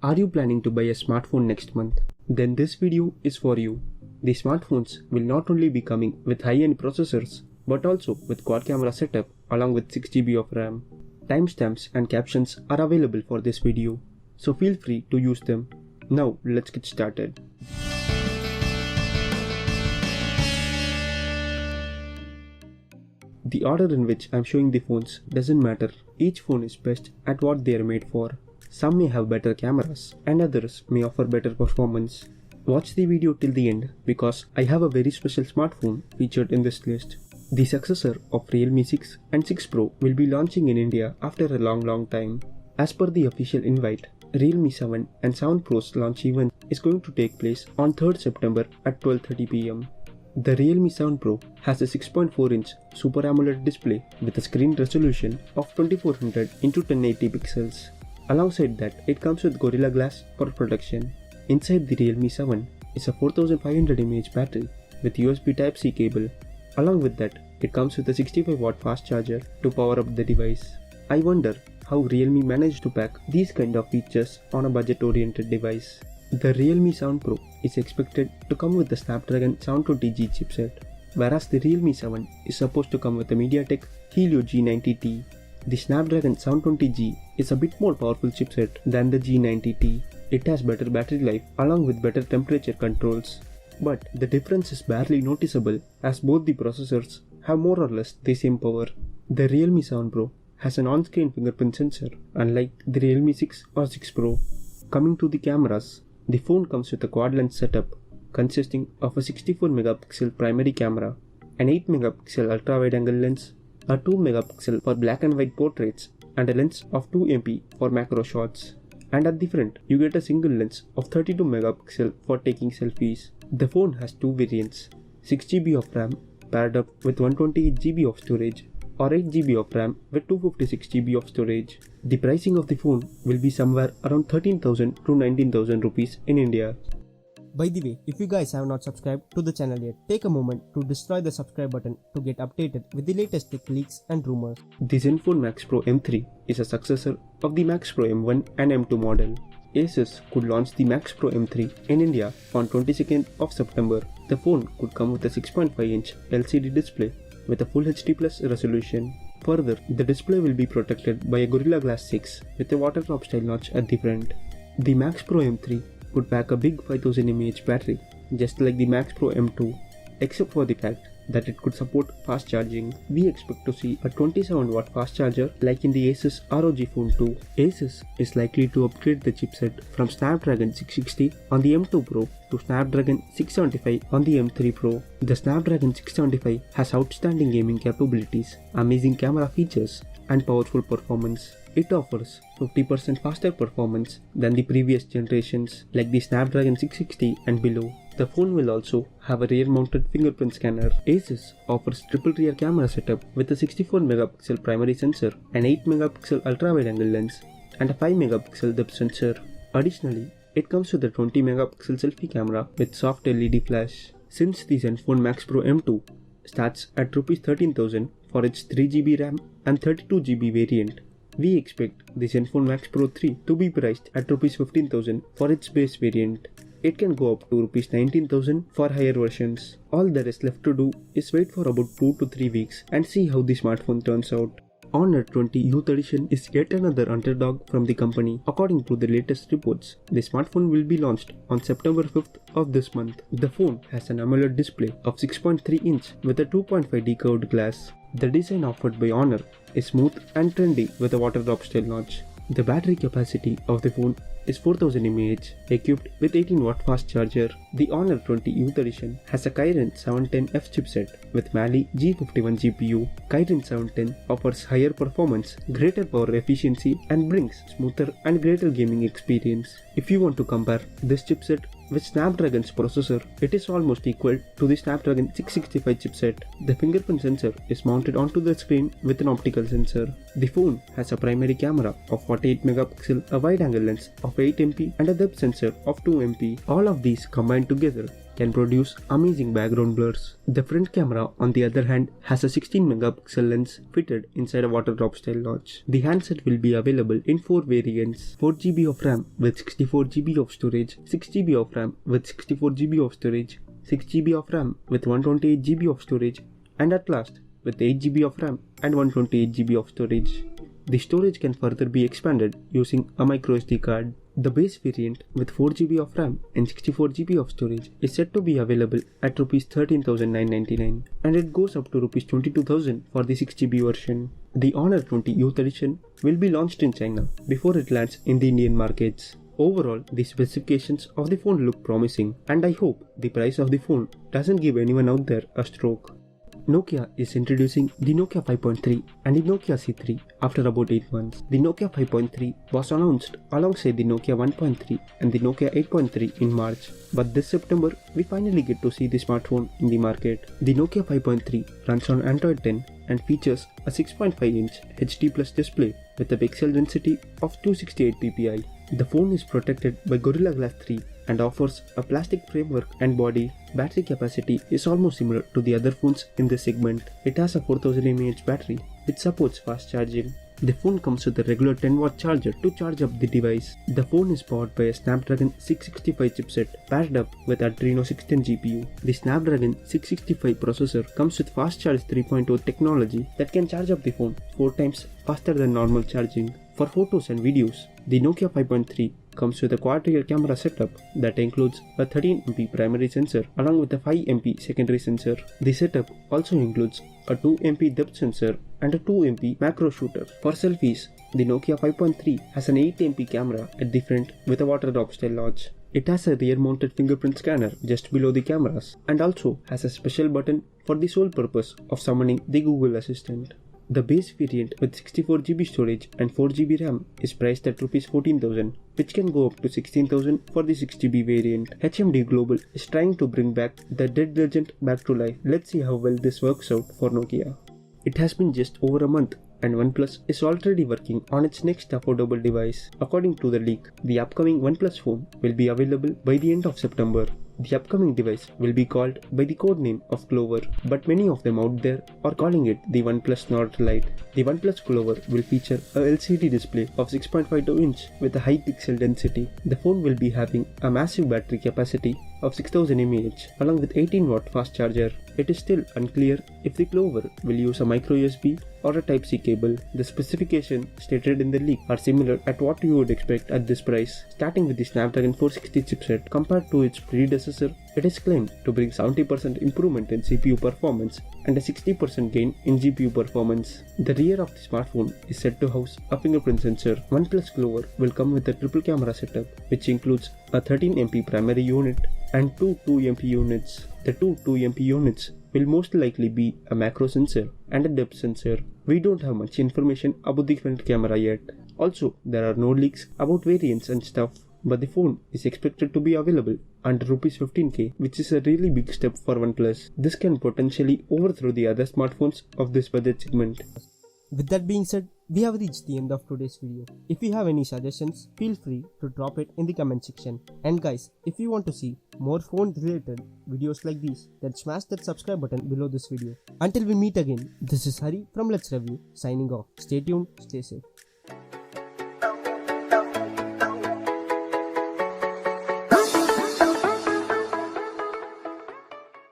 Are you planning to buy a smartphone next month? Then this video is for you. The smartphones will not only be coming with high-end processors, but also with quad camera setup along with 6GB of RAM. Timestamps and captions are available for this video, so feel free to use them. Now let's get started. The order in which I'm showing the phones doesn't matter. Each phone is best at what they are made for. Some may have better cameras and others may offer better performance. Watch the video till the end because I have a very special smartphone featured in this list. The successor of Realme 6 and 6 Pro will be launching in India after a long time. As per the official invite, Realme 7 and 7 Pro's launch event is going to take place on 3rd September at 12:30 pm. The Realme 7 Pro has a 6.4-inch Super AMOLED display with a screen resolution of 2400 x 1080 pixels. Alongside that, it comes with Gorilla Glass for protection. Inside the Realme 7 is a 4500 mAh battery with USB Type-C cable. Along with that, it comes with a 65-watt fast charger to power up the device. I wonder how Realme managed to pack these kind of features on a budget-oriented device. The Realme 7 Pro is expected to come with the Snapdragon 720G chipset, whereas the Realme 7 is supposed to come with the MediaTek Helio G90T. The Snapdragon 720G is a bit more powerful chipset than the G90T. It has better battery life along with better temperature controls. But the difference is barely noticeable as both the processors have more or less the same power. The Realme 7 Pro has an on-screen fingerprint sensor unlike the Realme 6 or 6 Pro. Coming to the cameras, the phone comes with a quad lens setup consisting of a 64MP primary camera, an 8MP ultra-wide-angle lens, a 2MP for black and white portraits, and a lens of 2MP for macro shots. And at the front, you get a single lens of 32MP for taking selfies. The phone has two variants, 6GB of RAM paired up with 128GB of storage or 8GB of RAM with 256GB of storage. The pricing of the phone will be somewhere around 13,000 to 19,000 rupees in India. By the way, if you guys have not subscribed to the channel yet, take a moment to destroy the subscribe button to get updated with the latest tech leaks and rumors. The Zenfone Max Pro M3 is a successor of the Max Pro M1 and M2 model. Asus could launch the Max Pro M3 in India on 22nd of September. The phone could come with a 6.5-inch LCD display with a Full HD Plus resolution. Further, the display will be protected by a Gorilla Glass 6 with a waterproof style notch at the front. The Max Pro M3 could pack a big 5000 mAh battery just like the Max Pro M2, except for the fact that it could support fast charging. We expect to see a 27-watt fast charger like in the Asus ROG Phone 2. Asus is likely to upgrade the chipset from Snapdragon 660 on the M2 Pro to Snapdragon 675 on the M3 Pro. The Snapdragon 675 has outstanding gaming capabilities, amazing camera features, and powerful performance. It offers 50% faster performance than the previous generations like the Snapdragon 660 and below. The phone will also have a rear-mounted fingerprint scanner. Asus offers triple rear camera setup with a 64MP primary sensor, an 8MP ultra-wide-angle lens, and a 5MP depth sensor. Additionally, it comes with a 20MP selfie camera with soft LED flash. Since the Zenfone Max Pro M2 starts at Rs 13,000 for its 3GB RAM and 32GB variant, we expect the Zenfone Max Pro 3 to be priced at Rs 15,000 for its base variant. It can go up to Rs 19,000 for higher versions. All that is left to do is wait for about 2 to 3 weeks and see how the smartphone turns out. Honor 20 Youth Edition is yet another underdog from the company. According to the latest reports, the smartphone will be launched on September 5th of this month. The phone has an AMOLED display of 6.3-inch with a 2.5D curved glass. The design offered by Honor is smooth and trendy with a water-drop style notch. The battery capacity of the phone is 4000 mAh, equipped with 18-watt fast charger. The Honor 20 Youth Edition has a Kirin 710F chipset with Mali G51 GPU. Kirin 710 offers higher performance, greater power efficiency, and brings smoother and greater gaming experience. If you want to compare this chipset with Snapdragon's processor, it is almost equal to the Snapdragon 665 chipset. The fingerprint sensor is mounted onto the screen with an optical sensor. The phone has a primary camera of 48MP, a wide-angle lens of 8MP, and a depth sensor of 2MP. All of these combined together can produce amazing background blurs. The front camera, on the other hand, has a 16 megapixel lens fitted inside a water drop style notch. The handset will be available in 4 variants: 4GB of RAM with 64GB of storage, 6GB of RAM with 64GB of storage, 6GB of RAM with 128GB of storage, and at last with 8GB of RAM and 128GB of storage. The storage can further be expanded using a microSD card. The base variant with 4GB of RAM and 64GB of storage is said to be available at Rs 13,999, and it goes up to Rs 22,000 for the 6GB version. The Honor 20 Youth Edition will be launched in China before it lands in the Indian markets. Overall, the specifications of the phone look promising, and I hope the price of the phone doesn't give anyone out there a stroke. Nokia is introducing the Nokia 5.3 and the Nokia C3 after about 8 months. The Nokia 5.3 was announced alongside the Nokia 1.3 and the Nokia 8.3 in March, but this September we finally get to see the smartphone in the market. The Nokia 5.3 runs on Android 10 and features a 6.5-inch HD Plus display with a pixel density of 268 ppi. The phone is protected by Gorilla Glass 3 and offers a plastic framework and body. Battery capacity is almost similar to the other phones in this segment. It has a 4000 mAh battery which supports fast charging. The phone comes with a regular 10-watt charger to charge up the device. The phone is powered by a Snapdragon 665 chipset paired up with Adreno 610 GPU. The Snapdragon 665 processor comes with Fast Charge 3.0 technology that can charge up the phone 4 times faster than normal charging. For photos and videos, the Nokia 5.3 comes with a quad-rear camera setup that includes a 13MP primary sensor along with a 5MP secondary sensor. The setup also includes a 2MP depth sensor and a 2MP macro shooter. For selfies, the Nokia 5.3 has an 8MP camera at the front with a water drop style notch. It has a rear-mounted fingerprint scanner just below the cameras and also has a special button for the sole purpose of summoning the Google Assistant. The base variant with 64GB storage and 4GB RAM is priced at Rs 14,000, which can go up to 16,000 for the 6GB variant. HMD Global is trying to bring back the dead legend back to life. Let's see how well this works out for Nokia. It has been just over a month and OnePlus is already working on its next affordable device. According to the leak, the upcoming OnePlus phone will be available by the end of September. The upcoming device will be called by the codename of Clover, but many of them out there are calling it the OnePlus Nord Lite. The OnePlus Clover will feature a LCD display of 6.52 inch with a high pixel density. The phone will be having a massive battery capacity of 6000 mAh along with 18-watt fast charger. It is still unclear if the Clover will use a micro USB or a Type-C cable. The specifications stated in the leak are similar at what you would expect at this price. Starting with the Snapdragon 460 chipset compared to its predecessor, it is claimed to bring 70% improvement in CPU performance and a 60% gain in GPU performance. The rear of the smartphone is said to house a fingerprint sensor. OnePlus Clover will come with a triple camera setup, which includes a 13MP primary unit and two 2MP units. The two 2MP units will most likely be a macro sensor and a depth sensor. We don't have much information about the front camera yet. Also, there are no leaks about variants and stuff, but the phone is expected to be available under Rs 15k, which is a really big step for OnePlus. This can potentially overthrow the other smartphones of this budget segment. With that being said, we have reached the end of today's video. If you have any suggestions, feel free to drop it in the comment section. And guys, if you want to see more phone related videos like these, then smash that subscribe button below this video. Until we meet again, this is Hari from Let's Review signing off. Stay tuned, stay safe.